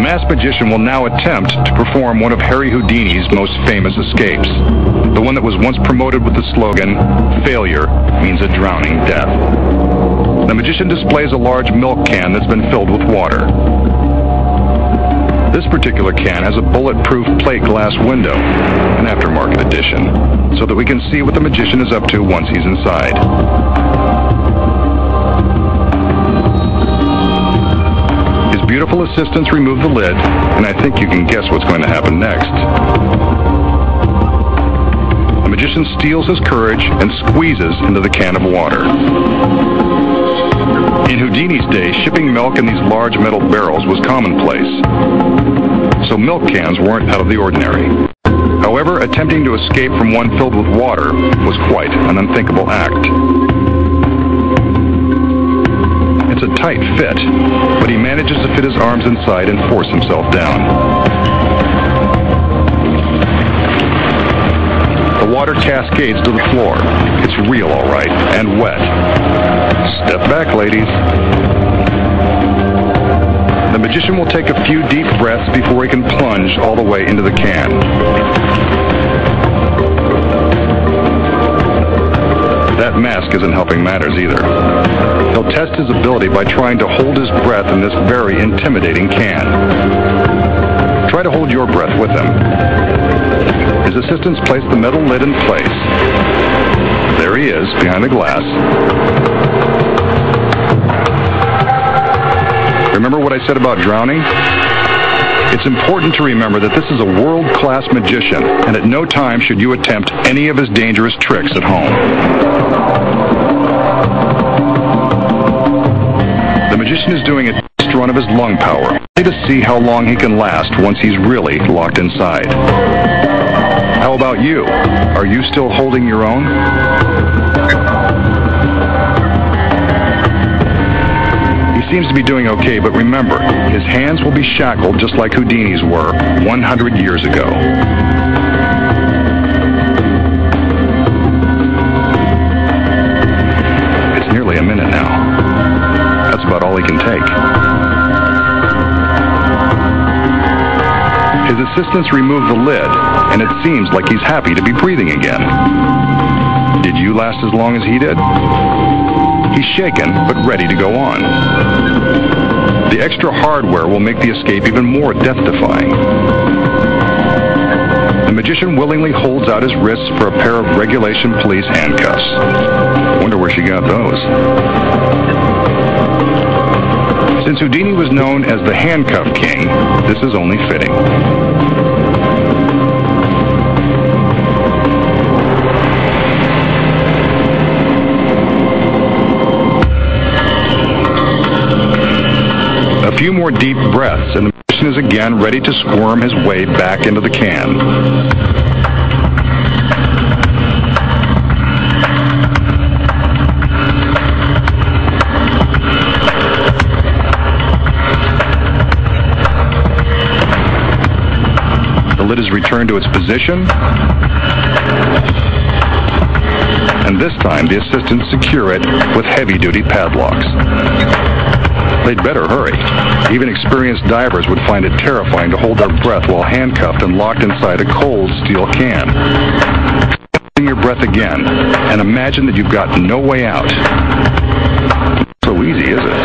masked magician will now attempt to perform one of Harry Houdini's most famous escapes, the one that was once promoted with the slogan, "Failure means a drowning death." The magician displays a large milk can that's been filled with water. This particular can has a bulletproof plate glass window, an aftermarket edition, so that we can see what the magician is up to once he's inside. His beautiful assistants remove the lid, and I think you can guess what's going to happen next. The magician steals his courage and squeezes into the can of water. In Houdini's day, shipping milk in these large metal barrels was commonplace, so milk cans weren't out of the ordinary. However, attempting to escape from one filled with water was quite an unthinkable act. It's a tight fit, but he manages to fit his arms inside and force himself down. The water cascades to the floor. It's real, all right, and wet. Step back, ladies. The magician will take a few deep breaths before he can plunge all the way into the can. That mask isn't helping matters either. He'll test his ability by trying to hold his breath in this very intimidating can. Try to hold your breath with him. His assistants place the metal lid in place. There he is, behind the glass. Remember what I said about drowning? It's important to remember that this is a world-class magician, and at no time should you attempt any of his dangerous tricks at home. The magician is doing a test run of his lung power, to see how long he can last once he's really locked inside. How about you? Are you still holding your own? He seems to be doing okay, but remember, his hands will be shackled just like Houdini's were 100 years ago. It's nearly a minute now. That's about all he can take. His assistants remove the lid, and it seems like he's happy to be breathing again. Did you last as long as he did? He's shaken, but ready to go on. The extra hardware will make the escape even more death-defying. The magician willingly holds out his wrists for a pair of regulation police handcuffs. Wonder where she got those. Since Houdini was known as the handcuff king, this is only fitting. A few more deep breaths, and the magician is again ready to squirm his way back into the can. The lid is returned to its position, and this time the assistants secure it with heavy-duty padlocks. They'd better hurry. Even experienced divers would find it terrifying to hold their breath while handcuffed and locked inside a cold steel can. Holding your breath again, and imagine that you've got no way out. Not so easy, is it?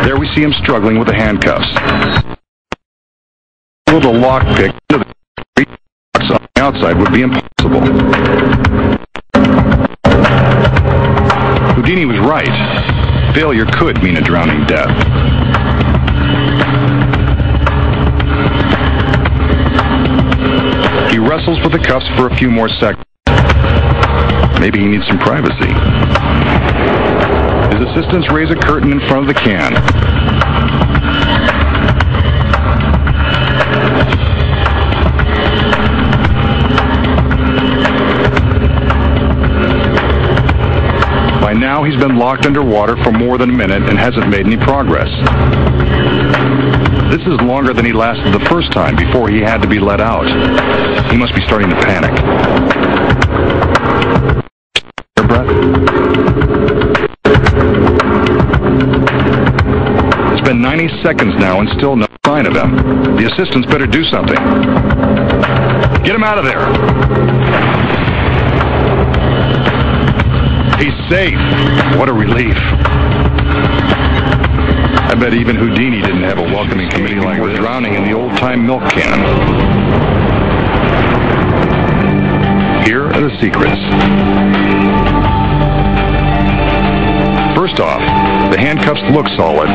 There we see him struggling with the handcuffs. The lockpick into the locks on the outside would be impossible. Houdini was right. Failure could mean a drowning death. He wrestles with the cuffs for a few more seconds. Maybe he needs some privacy. His assistants raise a curtain in front of the can. By now, he's been locked underwater for more than a minute and hasn't made any progress. This is longer than he lasted the first time before he had to be let out. He must be starting to panic. Your breath. 90 seconds now and still no sign of him. The assistants better do something. Get him out of there. He's safe. What a relief. I bet even Houdini didn't have a welcoming committee like this. Drowning in the old-time milk can. Here are the secrets. First off, the handcuffs look solid,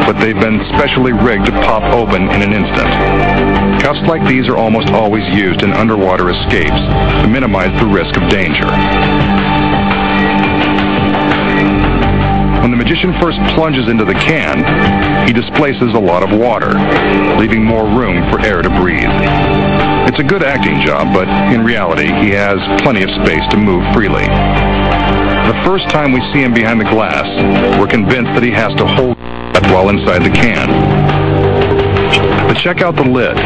but they've been specially rigged to pop open in an instant. Cuffs like these are almost always used in underwater escapes to minimize the risk of danger. When the magician first plunges into the can, he displaces a lot of water, leaving more room for air to breathe. It's a good acting job, but in reality, he has plenty of space to move freely. The first time we see him behind the glass, we're convinced that he has to hold it while inside the can. But check out the lid.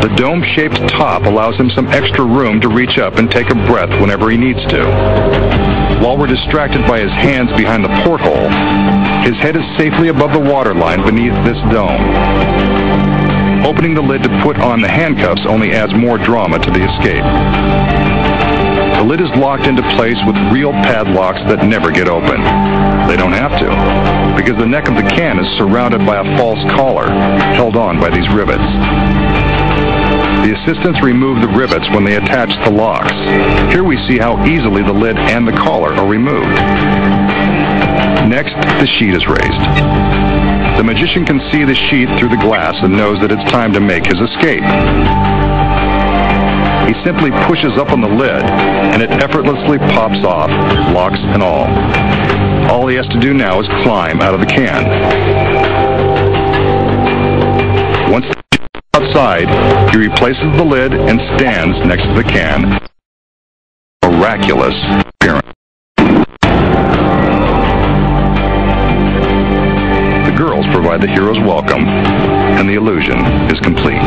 The dome-shaped top allows him some extra room to reach up and take a breath whenever he needs to. While we're distracted by his hands behind the porthole, his head is safely above the waterline beneath this dome. Opening the lid to put on the handcuffs only adds more drama to the escape. The lid is locked into place with real padlocks that never get open. They don't have to, because the neck of the can is surrounded by a false collar, held on by these rivets. The assistants remove the rivets when they attach the locks. Here we see how easily the lid and the collar are removed. Next, the sheet is raised. The magician can see the sheet through the glass and knows that it's time to make his escape. He simply pushes up on the lid, and it effortlessly pops off, locks and all. All he has to do now is climb out of the can. Once outside, he replaces the lid and stands next to the can. Miraculous appearance. The girls provide the hero's welcome, and the illusion is complete.